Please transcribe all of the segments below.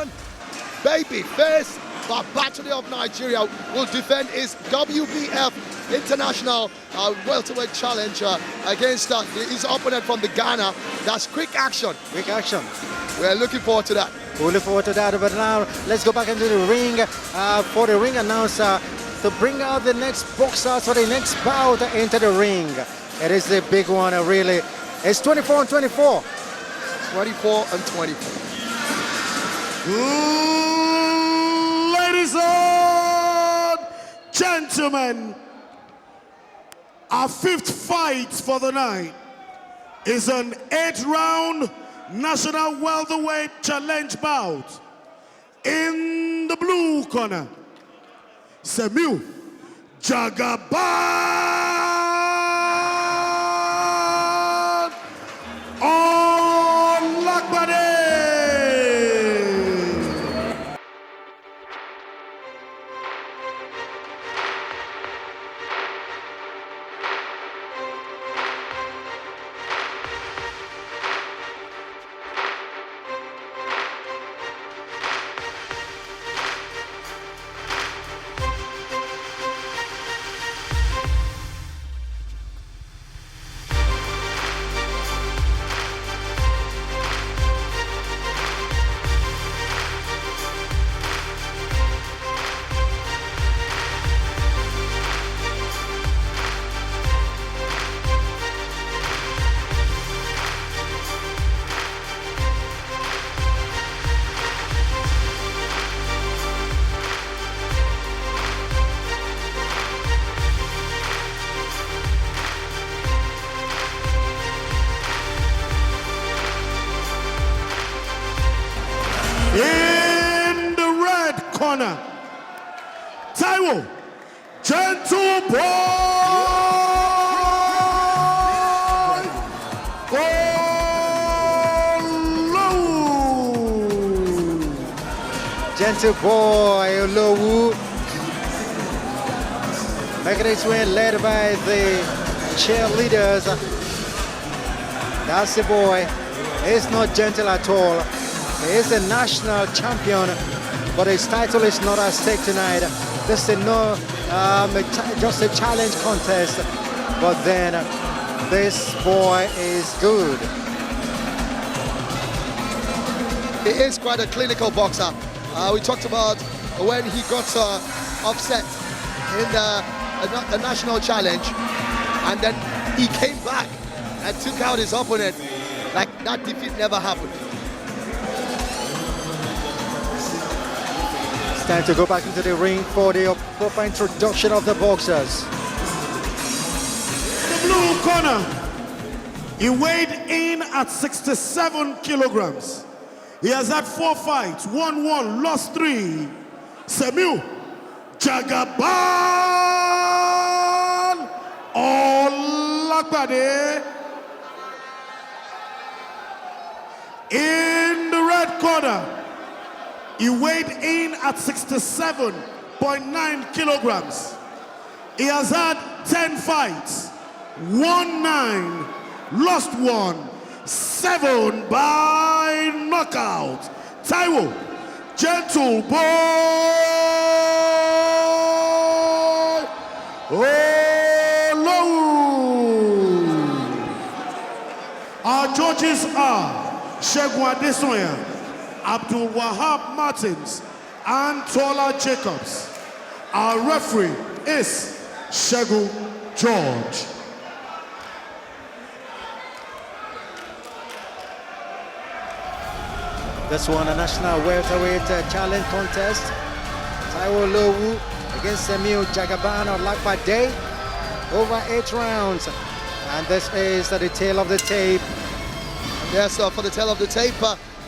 Jagaban, babyface, but Battery of Nigeria will defend his WBF International welterweight challenge against his opponent from the Ghana. That's Quick Action. Quick Action. We're looking forward to that. We look forward to that, but now let's go back into the ring for the ring announcer to bring out the next boxers for the next bout into the ring. It is a big one, really. It's 24 and 24. 24 and 24. Ladies and gentlemen, our fifth fight for the night is an 8-round National Welterweight Challenge bout. In the blue corner, Semiu, Jagaban, Olapade. In the red corner, Taiwo, gentle boy, Olowu. Gentle boy, Olowu. Making its way led by the cheerleaders. That's the boy. He's not gentle at all. He is a national champion, but his title is not at stake tonight. This is just a challenge contest, but then this boy is good. He is quite a clinical boxer. We talked about when he got upset in the national challenge, and then he came back and took out his opponent. Like that defeat never happened. Time to go back into the ring for the proper introduction of the boxers. The blue corner, he weighed in at 67 kilograms. He has had 4 fights, won 1, lost 3. Semiu, Jagaban, Olapade. In the red corner, he weighed in at 67.9 kilograms. He has had 10 fights, won 9, lost 1, 7 by knockout. Taiwo, gentle boy, Olowu. Our judges are Segun Adesoya, Abdul Wahab Martins, and Tola Jacobs. Our referee is Segun George. This one, a national welterweight challenge contest. Taiwo Olowu against Semiu Jagaban or Olapade over 8 rounds. And this is the tail of the tape. Yes, for the tail of the tape,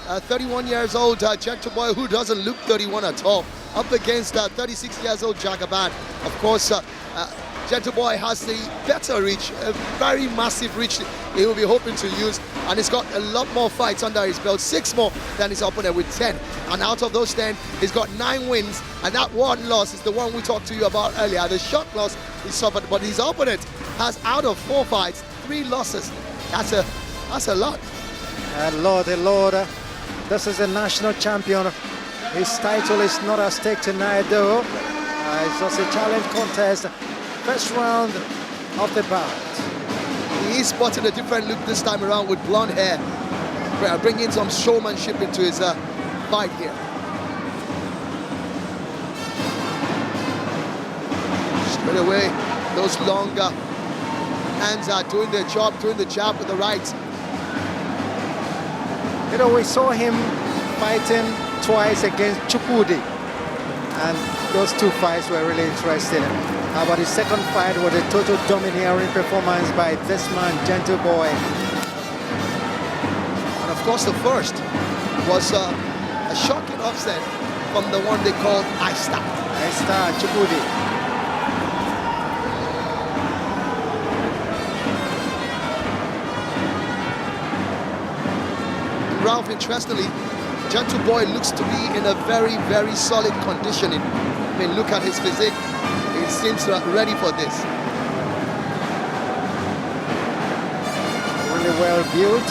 31 years old gentle boy who doesn't look 31 at all, up against 36 years old Jagaban. Of course, gentle boy has the better reach, a very massive reach he will be hoping to use, and he's got a lot more fights under his belt, 6 more than his opponent with 10. And out of those 10, he's got 9 wins, and that 1 loss is the one we talked to you about earlier, the shot loss he suffered. But his opponent has, out of 4 fights, 3 losses. That's a lot. And Lord, This is a national champion His title is not at stake tonight, though. It's just a challenge contest. First round of the bout. He spotted a different look this time around with blonde hair, bringing some showmanship into his fight here. Straight away, those longer hands are doing their job, doing the jab with the right. You know, we saw him fighting twice against Chukwudi, and those two fights were really interesting. But the second fight was a total domineering performance by this man, Gentle Boy. And of course, the first was a shocking upset from the one they called Aista Chukwudi. Ralph, interestingly, Gentle Boy looks to be in a very, very solid conditioning. I mean, look at his physique. He seems ready for this. Really well built.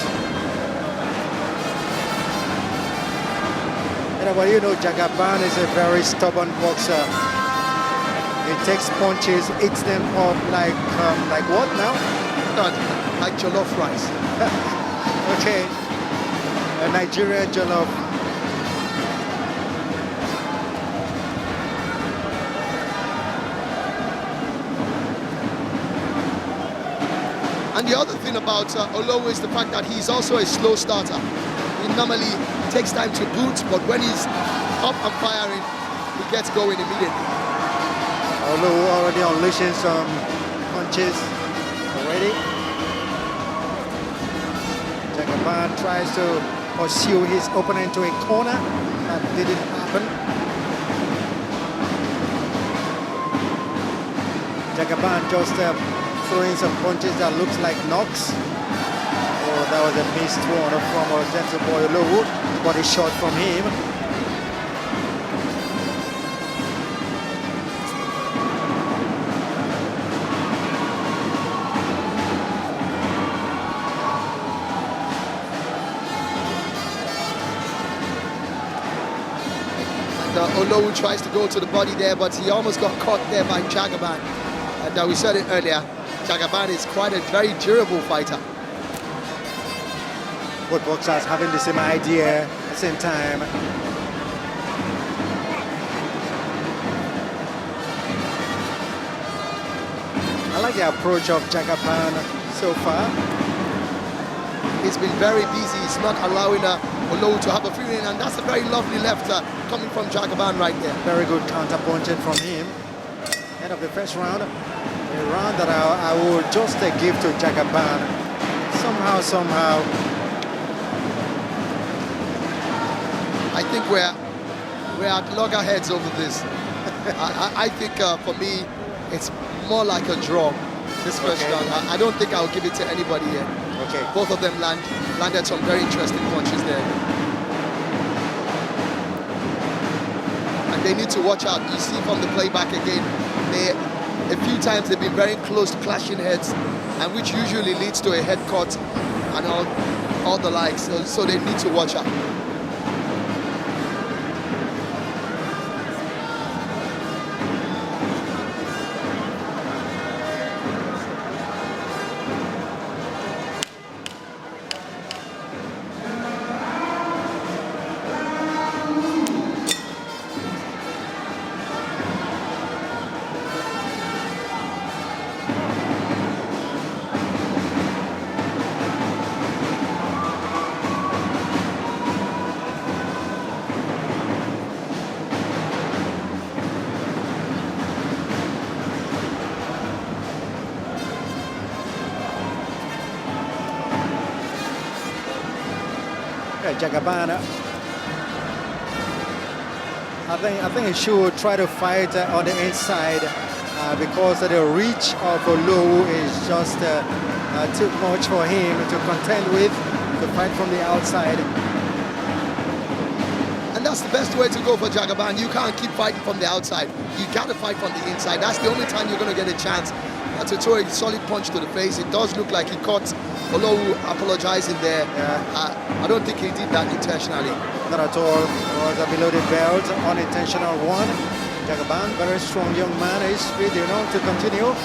But you know, Jagaban is a very stubborn boxer. He takes punches, eats them up like what now? Like jollof rice. Okay. A Nigerian jollof. And the other thing about Olowu is the fact that he's also a slow starter. He normally takes time to boot, but when he's up and firing, he gets going immediately. Olowu already unleashing some punches already. Jagaban tries to pursue his opponent to a corner. That didn't happen. Jagaban just throwing some punches that looks like knocks. Oh, that was a missed one from Gentle Boy Olowu. Body shot from him. Olowu tries to go to the body there, but he almost got caught there by Jagaban. And we said it earlier, Jagaban is quite a very durable fighter. Both boxers having the same idea at the same time. I like the approach of Jagaban so far. He's been very busy. He's not allowing Olowu to have a free rein, and that's a very lovely left coming from Jagaban right there. Very good counter punching from him. End of the first round. A round that I will just give to Jagaban. Somehow. I think we're at loggerheads over this. I think for me, it's more like a draw. This first round. I don't think I'll give it to anybody here. Okay. Both of them landed some very interesting punches there. And they need to watch out. You see from the playback again, a few times they've been very close to clashing heads, and which usually leads to a head cut and all the likes. So they need to watch out. Jagaban, I think he should try to fight on the inside because the reach of Olowu is just too much for him to contend with, to fight from the outside. And that's the best way to go for Jagaban. You can't keep fighting from the outside. You got to fight from the inside. That's the only time you're going to get a chance to throw a solid punch to the face. It does look like he caught Olowu apologizing there. Yeah. I don't think he did that intentionally. Not at all. It was a below the belt, unintentional one. Jagaban, very strong young man. He's speed, to continue.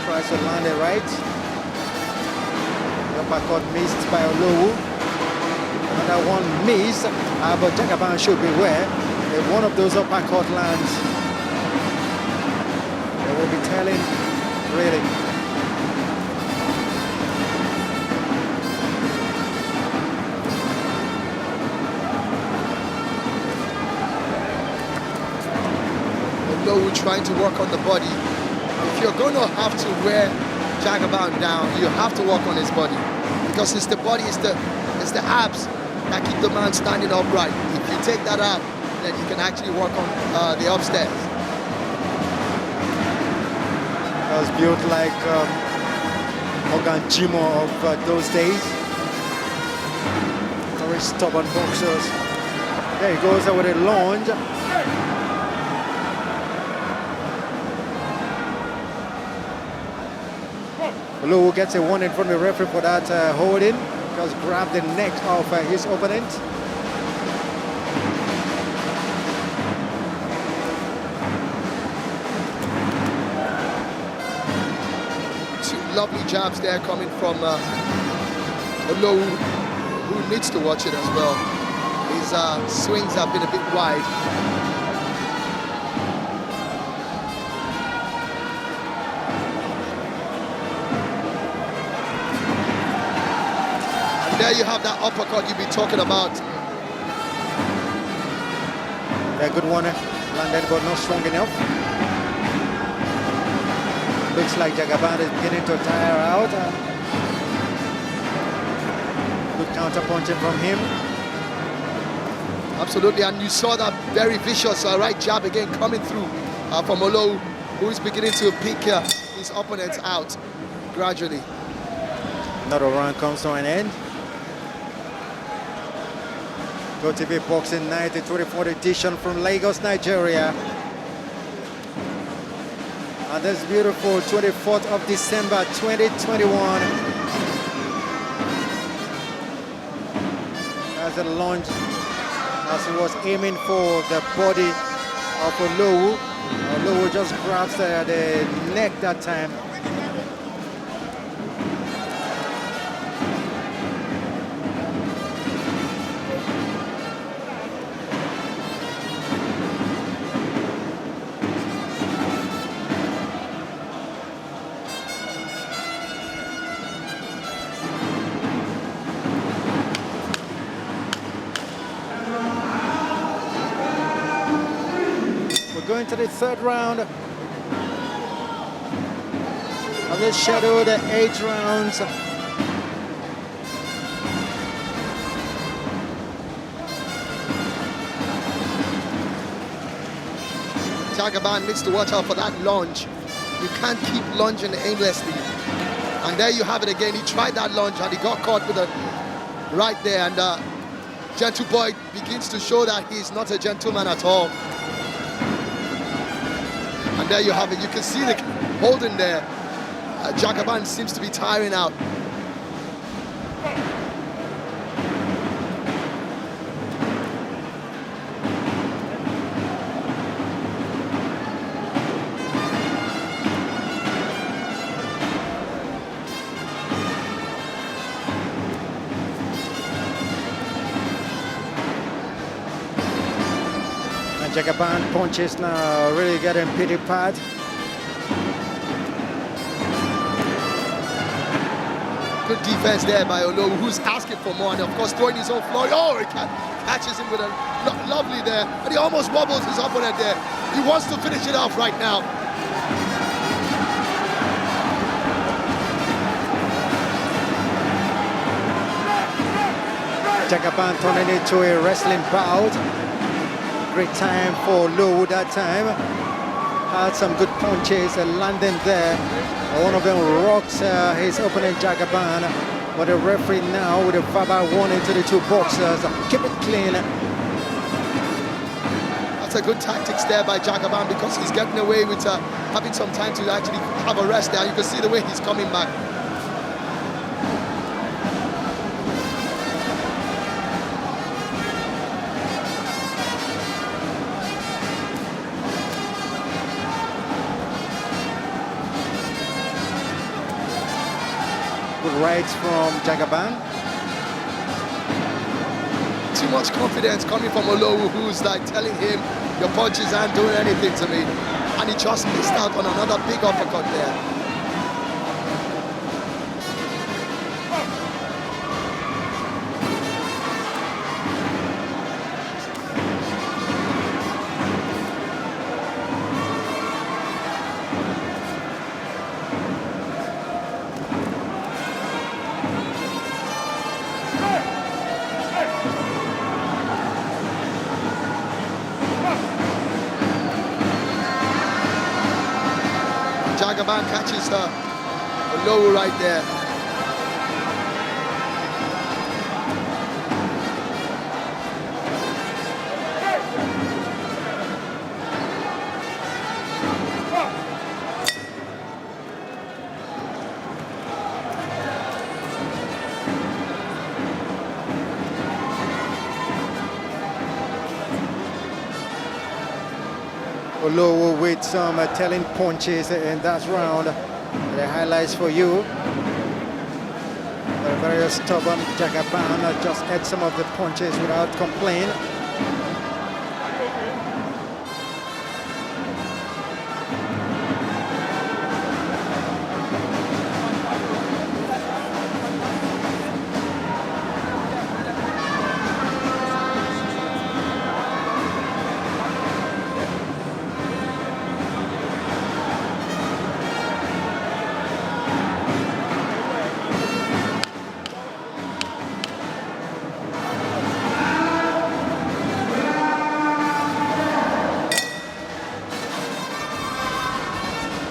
Tries to land it right. The uppercut missed by Olowu. Another one missed, but Jagaban should beware. If one of those uppercut lands, they will be telling, really. Olowu trying to work on the body. If you're going to have to wear Jagaban down, you have to work on his body, because it's the body, it's the abs that keep the man standing upright. If you take that out, then you can actually work on the upstairs. That was built like Morgan Jimo of those days. Very stubborn boxers. There he goes with a lunge. Olowu gets a warning from the referee for that holding. Just grabbed the neck of his opponent. Two lovely jabs there coming from Olowu, who needs to watch it as well. His swings have been a bit wide. There you have that uppercut you've been talking about. A good one, landed but not strong enough. Looks like Jagaban is beginning to tire out. Good counter punching from him. Absolutely, and you saw that very vicious right jab again coming through from Olowu, who is beginning to pick his opponents out gradually. Another round comes to an end. Go TV Boxing Night, the 24th edition from Lagos, Nigeria. And this beautiful 24th of December 2021. As a launch, as he was aiming for the body of Olowu. Olowu just grabs the neck that time. Going to the third round of this scheduled 8 rounds. Jagaban needs to watch out for that lunge. You can't keep lunging aimlessly. And there you have it again. He tried that lunge and he got caught with it right there. And Gentle Boy begins to show that he's not a gentleman at all. And there you have it. You can see the holding there. Jagaban seems to be tiring out. Jagaban punches now, really getting pity pat. Good defense there by Olowu, who's asking for more, and of course throwing his own floor. Oh, he catches him with a lovely there, and he almost wobbles his opponent there. He wants to finish it off right now. Jagaban turning it to a wrestling bout. Great time for Olowu that time. Had some good punches landing there. One of them rocks his opponent Jagaban. But the referee now with a verbal warning to the two boxers. Keep it clean. That's a good tactics there by Jagaban, because he's getting away with having some time to actually have a rest there. You can see the way he's coming back. rights from Jagaban. Too much confidence coming from Olowu, who's like telling him, your punches aren't doing anything to me. And he just missed out on another big uppercut there. Jagaban catches Olowu right there. Olowu with some telling punches in that round. The highlights for you. A very stubborn Jagaban just ate some of the punches without complaint.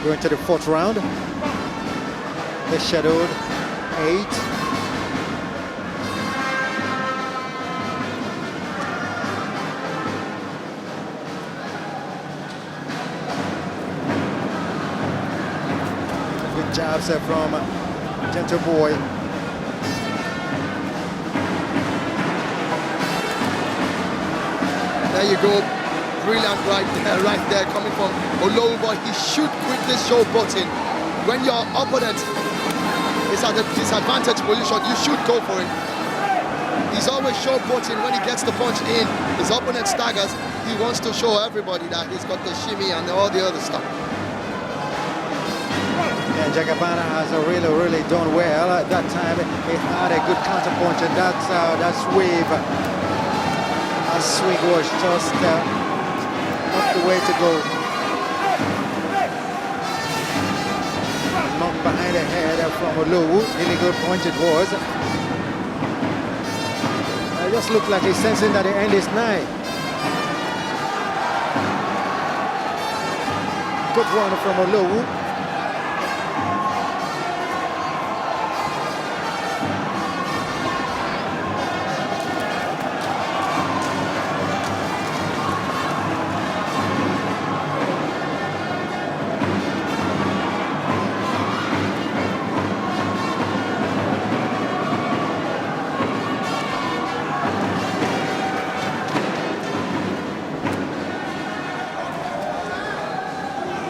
Going to the fourth round. The scheduled 8. Good jabs from Gentle Boy. There you go. Brilliant right there coming from Olowu, but he should quit this show button. When your opponent is at a disadvantaged position, you should go for it. He's always show button when he gets the punch in. His opponent staggers. He wants to show everybody that he's got the shimmy and all the other stuff. And Jagaban has really done well. At that time, he had a good counter punch, and that sweep, that swing was just not the way to go. Knocked behind the head from Olowu. Really good punch it was. It just looked like he's sensing that the end is nigh. Good run from Olowu.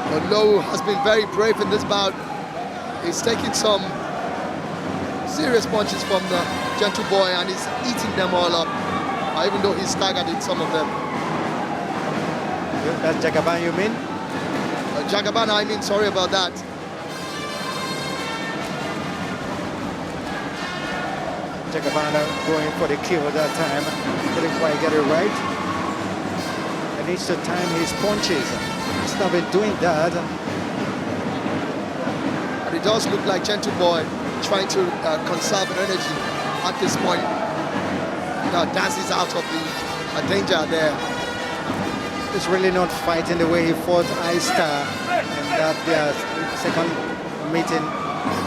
Olowu has been very brave in this bout. He's taking some serious punches from the Gentle Boy and he's eating them all up, even though he's staggered in some of them. That's Jagaban, you mean? Jagaban, I mean, sorry about that. Jagaban going for the kill that time. Didn't quite get it right. He needs to time his punches. He's not been doing that. And it does look like Gentle Boy trying to conserve energy at this point. Now dances out of the danger there. He's really not fighting the way he fought I-Star in that second meeting.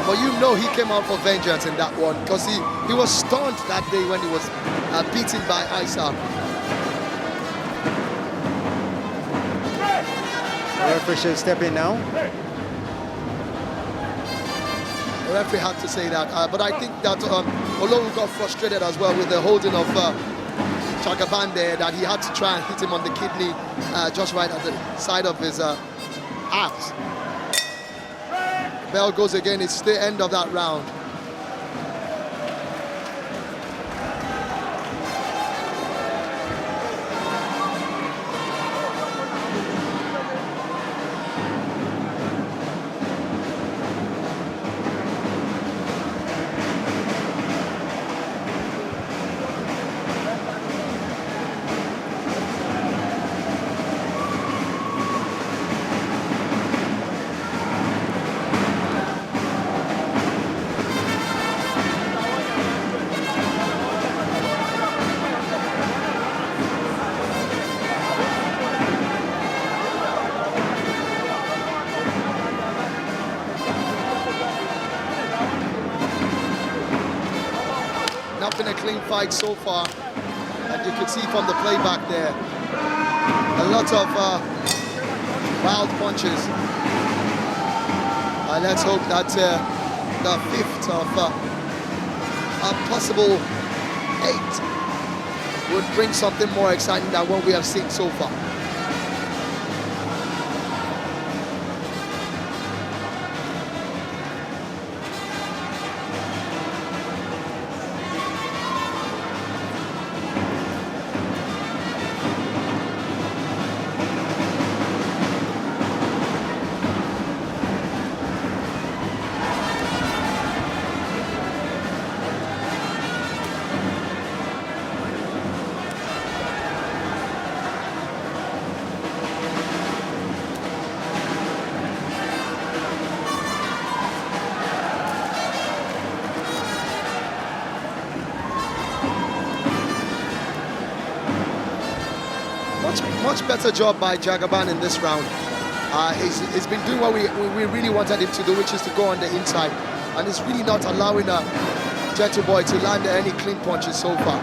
But you know he came out for vengeance in that one because he was stunned that day when he was beaten by I-Star. The referee should step in now. The referee had to say that, but I think that Olowu got frustrated as well with the holding of Jagaban there, that he had to try and hit him on the kidney just right at the side of his abs. Bell goes again, it's the end of that round. clean fight so far. And you can see from the playback there, a lot of wild punches. Let's hope that the fifth of a possible 8 would bring something more exciting than what we have seen so far. Much better job by Jagaban in this round. He's been doing what we really wanted him to do, which is to go on the inside. And he's really not allowing Gentle Boy to land any clean punches so far.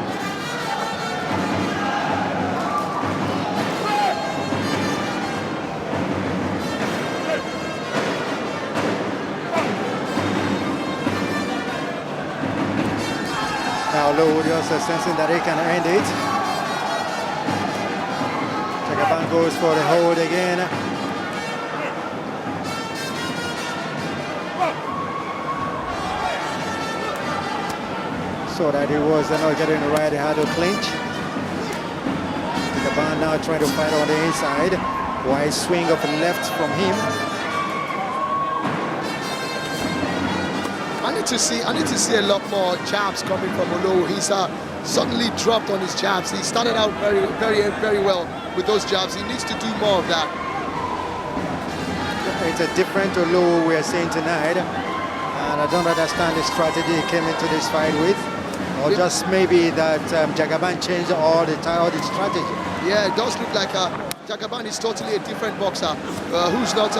Now Olowu just sensing that he can end it. Jagaban goes for the hold again. So that he was not getting the right, he had to clinch. Jagaban now trying to fight on the inside. Wide swing of the left from him. I need to see a lot more jabs coming from Olowu. He's suddenly dropped on his jabs. He started out very well with those jabs. He needs to do more of that. It's a different Olowu we are seeing tonight, and I don't understand the strategy he came into this fight with, or just maybe that Jagaban changed all the strategy. Yeah, it does look like Jagaban is totally a different boxer who's not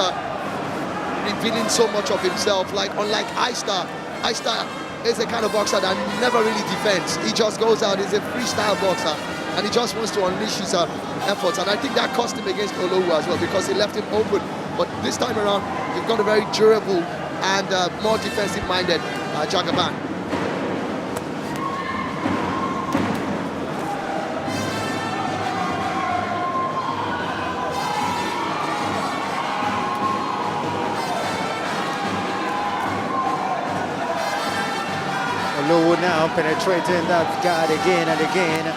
revealing so much of himself. Like unlike Aista is a kind of boxer that never really defends. He just goes out. He's a freestyle boxer, and he just wants to unleash his efforts. And I think that cost him against Olowu as well, because he left him open. But this time around, you've got a very durable and more defensive-minded Jagaban. Olowu now penetrating that guard again and again.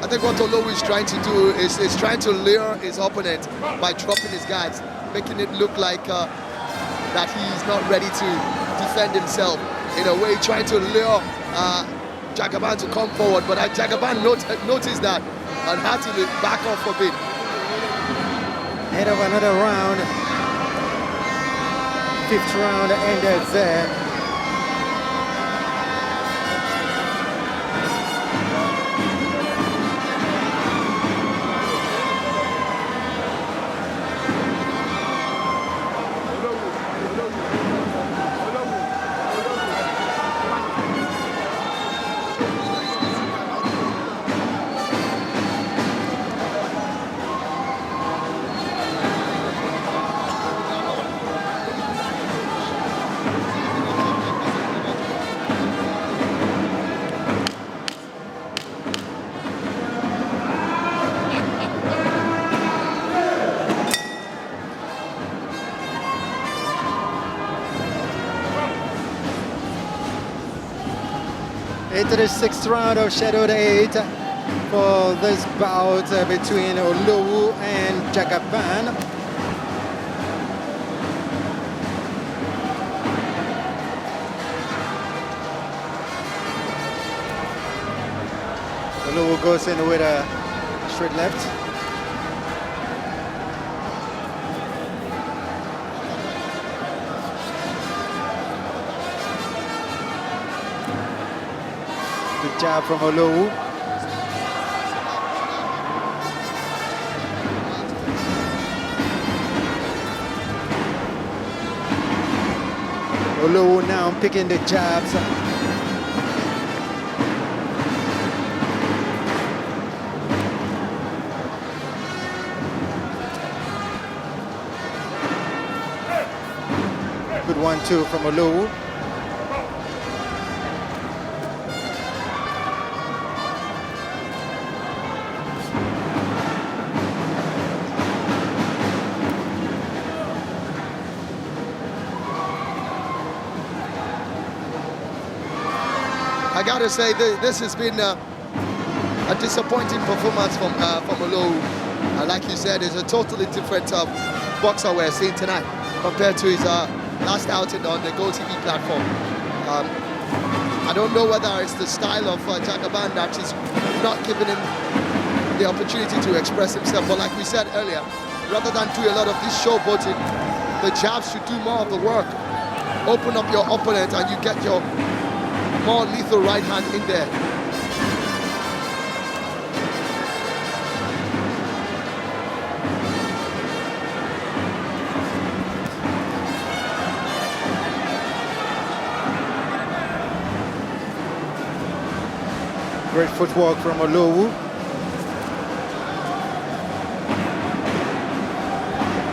I think what Olowu is trying to do is trying to lure his opponent by dropping his guards, making it look like that he's not ready to defend himself. In a way, trying to lure Jagaban to come forward, but Jagaban noticed that and had to back off a bit. Head of another round. 5th round ended there. Into the 6th round of Scheduled 8 for this bout between Olowu and Jagaban. Olowu goes in with a straight left. Good jab from Olowu. Olowu now picking the jabs. Good 1-2 from Olowu. I gotta say, this has been a disappointing performance from Olowu. Like you said, it's a totally different boxer we're seeing tonight compared to his last outing on the Go TV platform. I don't know whether it's the style of Jagaban that is not giving him the opportunity to express himself, but like we said earlier, rather than do a lot of this showboating, the jabs should do more of the work. Open up your opponent and you get your more lethal right hand in there. Great footwork from Olowu.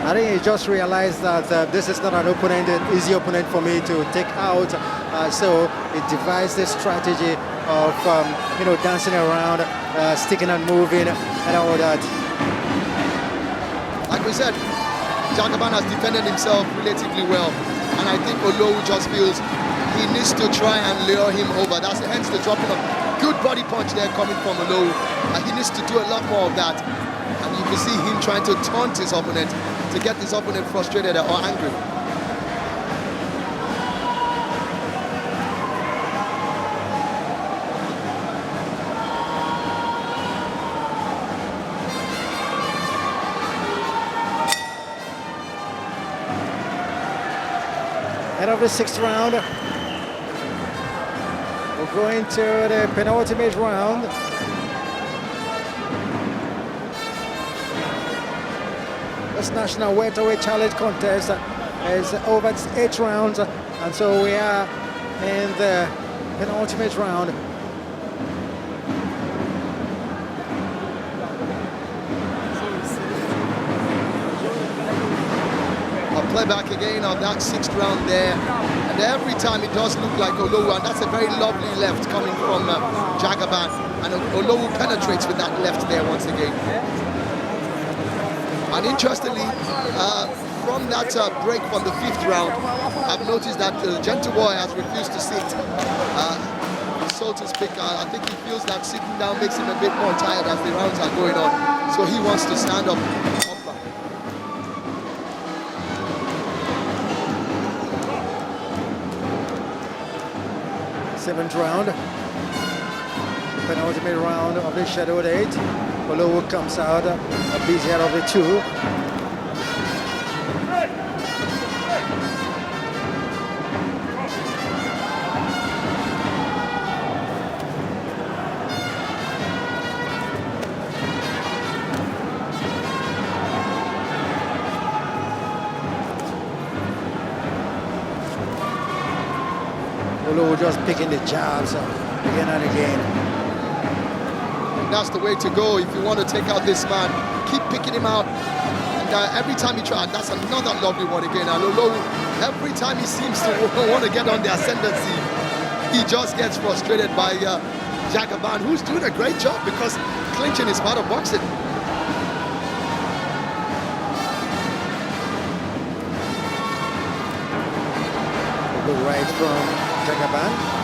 I think he just realized that this is not an easy opponent for me to take out. So he devised this strategy of, dancing around, sticking and moving, and all that. Like we said, Jagaban has defended himself relatively well, and I think Olowu just feels he needs to try and lure him over. That's hence the dropping of good body punch there coming from Olowu. He needs to do a lot more of that, and you can see him trying to taunt his opponent to get his opponent frustrated or angry. End of the 6th round. We're going to the penultimate round. This national welterweight challenge contest is over 8 rounds, and so we are in the penultimate round. I'll play back again on that 6th round there, and every time it does look like Olowu, and that's a very lovely left coming from Jagaban, and Olowu penetrates with that left there once again. And interestingly, from that break from the 5th round, I've noticed that the gentle boy has refused to sit, so to speak. I think he feels that sitting down makes him a bit more tired as the rounds are going on, so he wants to stand up. 7th round, penultimate round of the Shadowed 8. Olowu comes out a busy out of the 2. Olowu just picking the jabs again and again. That's the way to go if you want to take out this man. Keep picking him out, and every time he tries, that's another lovely one again. And Olowu, every time he seems to want to get on the ascendancy, he just gets frustrated by Jagaban, who's doing a great job because clinching is part of boxing. Good right from Jagaban.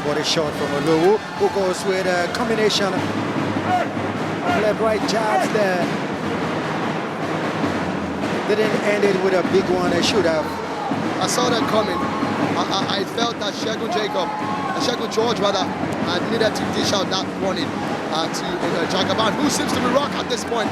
Body shot from Olowu, who goes with a combination of left-right jabs there. Didn't end it with a big one. I should have. I saw that coming. I felt that Shegun George needed to dish out that warning to Jagaban, who seems to be rock at this point.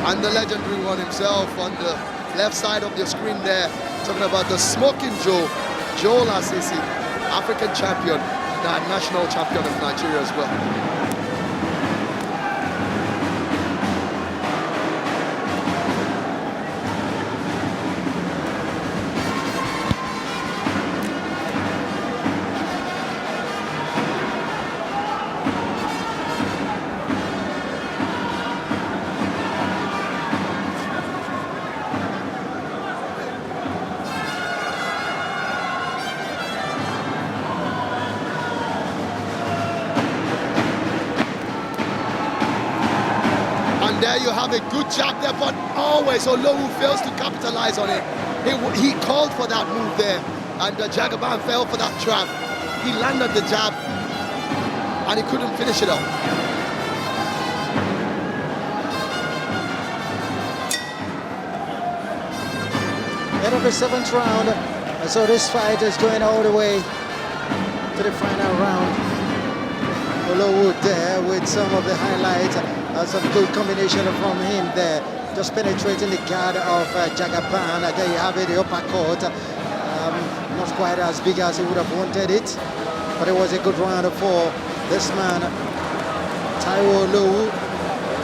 And the legendary one himself on the left side of your screen there, talking about the Smoking Joe Lasisi, African champion, and national champion of Nigeria as well. There you have a good jab there, but always Olowu fails to capitalize on it. He called for that move there, and Jagaban fell for that trap. He landed the jab, and he couldn't finish it off. End of the 7th round, so this fight is going all the way to the final round. Olowu there with some of the highlights. Some good combination from him there, just penetrating the guard of Jagaban. There you have it, the uppercut. Not quite as big as he would have wanted it, but it was a good round for this man, Taiwo Olowu,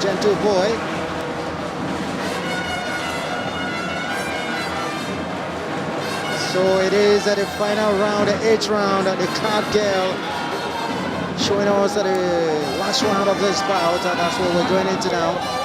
gentle boy. So it is at the final round, the 8th round, the card girl, showing us the last round of this bout, and that's what we're going into now.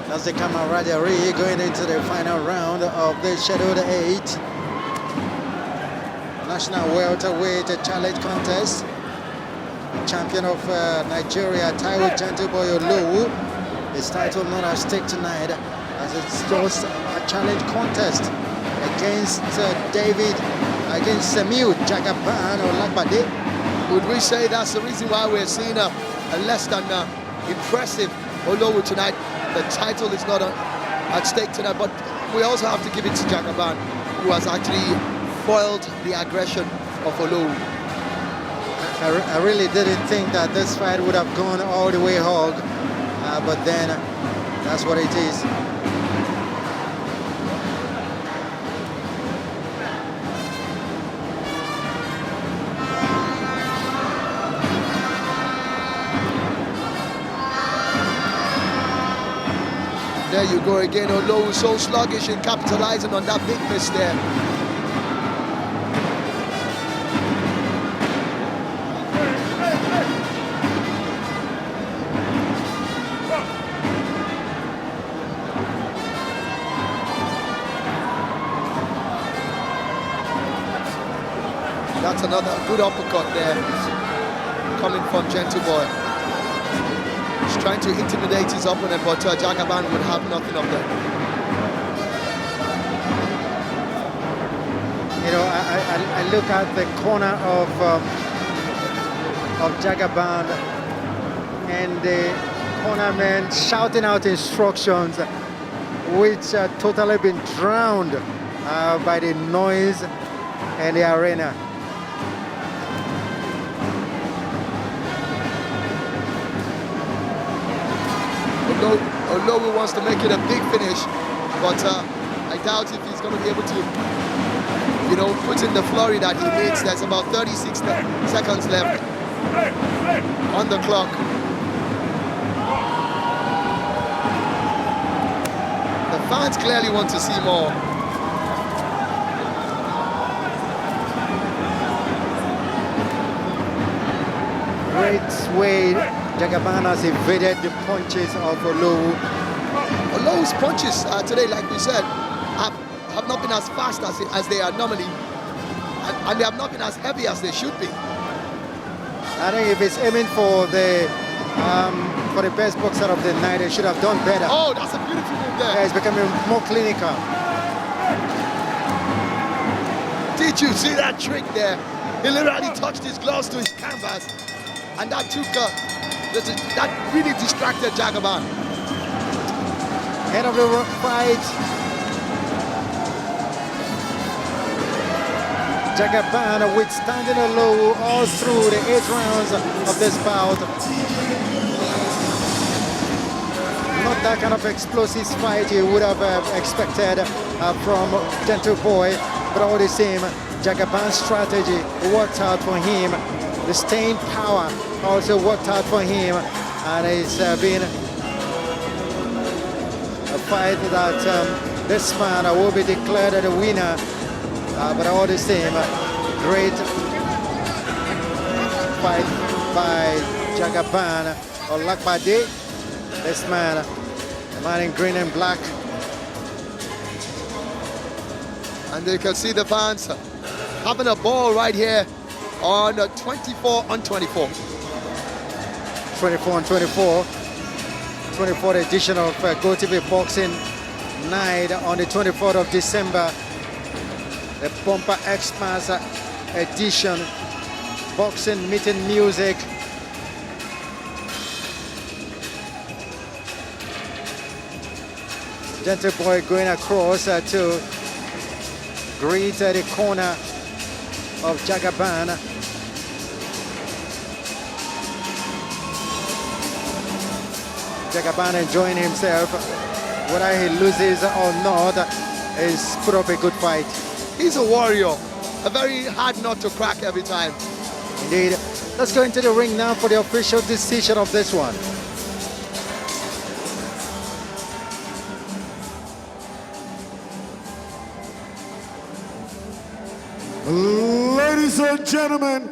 That's the camaraderie going into the final round of the scheduled 8 national welterweight challenge contest. Champion of Nigeria, Taiwo Gentleboy Olowu, his title not at stake tonight, as it's just a challenge contest against against Semiu, Jagaban, Olapade. Would we say that's the reason why we're seeing a less than impressive Olowu tonight? The title is not at stake tonight, but we also have to give it to Jagaban, who has actually foiled the aggression of Olowu. I really didn't think that this fight would have gone all the way hog, but then that's what it is. There you go again, Olowu so sluggish in capitalizing on that big miss there. That's another good uppercut there, coming from Gentleboy. He's trying to intimidate his opponent, but Jagaban would have nothing of that. You know, I look at the corner of Jagaban, and the cornerman shouting out instructions, which are totally been drowned by the noise in the arena. Olowu wants to make it a big finish, but I doubt if he's going to be able to, you know, put in the flurry that he needs. There's about 36 seconds left on the clock. The fans clearly want to see more. Great way Jagaban has evaded the punches of Olowu. Olowu's punches today, like we said, have not been as fast as they are normally, and they have not been as heavy as they should be. I think if it's aiming for the for the best boxer of the night. He should have done better. Oh, that's a beautiful move there. Yeah, he's becoming more clinical. Did you see that trick there? He literally touched his gloves to his canvas, and that took that really distracted Jagaban. End of the fight. Jagaban withstanding Olowu all through the 8 rounds of this bout. Not that kind of explosive fight you would have expected from Gentle Boy, but all the same, Jagaban's strategy worked out for him. The staying power also worked out for him, and it's been a fight that this man will be declared the winner. But all the same, great fight by Jagaban. Olapade, this man, the man in green and black. And you can see the fans having a ball right here on 24 on 24. 24 on 24. 24th edition of Go TV Boxing Night on the 24th of December. The Bumper Xmas edition, boxing meeting music. Gentle Boy going across to greet the corner of Jagaban. Jagaban enjoying himself. Whether he loses or not, he's put up a good fight. He's a warrior, a very hard nut to crack every time. Indeed. Let's go into the ring now for the official decision of this one. Ladies and gentlemen,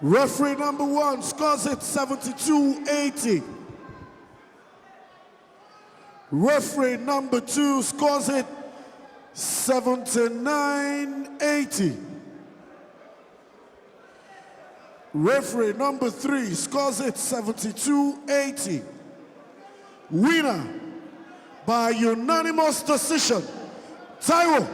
referee number 1 scores it 72-80. Referee number 2 scores it 79-80. Referee number 3 scores it 72-80. Winner by unanimous decision, Taiwo.